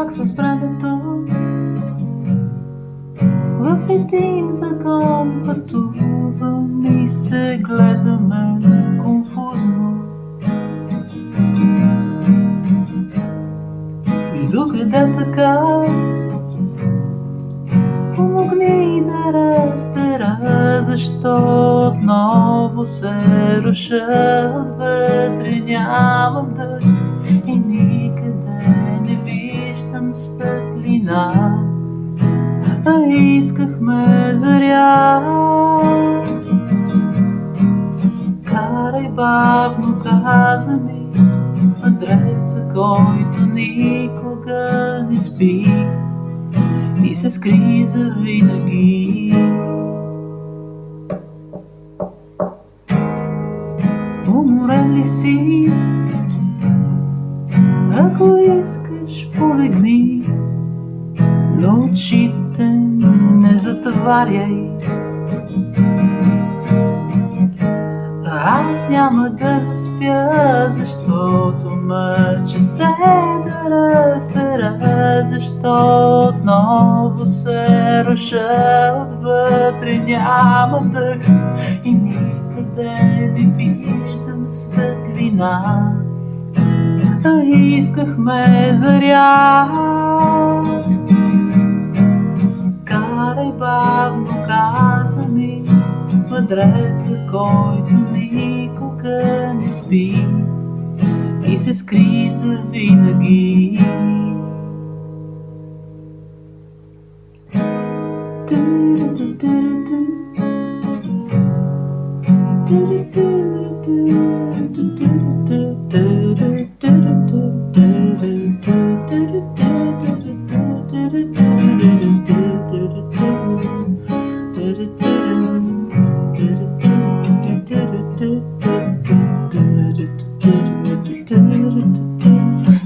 пак с времето в един вагон пътувам и се гледаме конфузно. И докъде така, помогни да разбера защо отново се руша отвътре, нямам дъх и никъде не виждам светлина, а искахме заря. Карай бавно, каза ми мъдреца, който никога не спи и се скри завинаги. Уморен ли си? Ако искаш, полегни, но очите не затваряй. Аз няма да заспя, защото мъча се да разбера защо отново се руша отвътре, нямам дъх и никъде не виждам светлина, а искахме заря. Карай бавно, каза ми мъдреца, който никога не спи и се скри завинаги.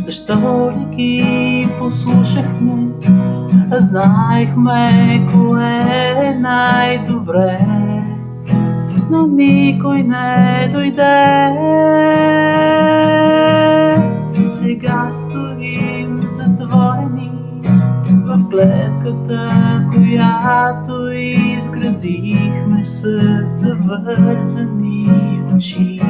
Защо ли ги послушахме, а знаехме кое е най-добре, но никой не дойде. Сега стоим затворени в клетката, която изградихме с завързани очи.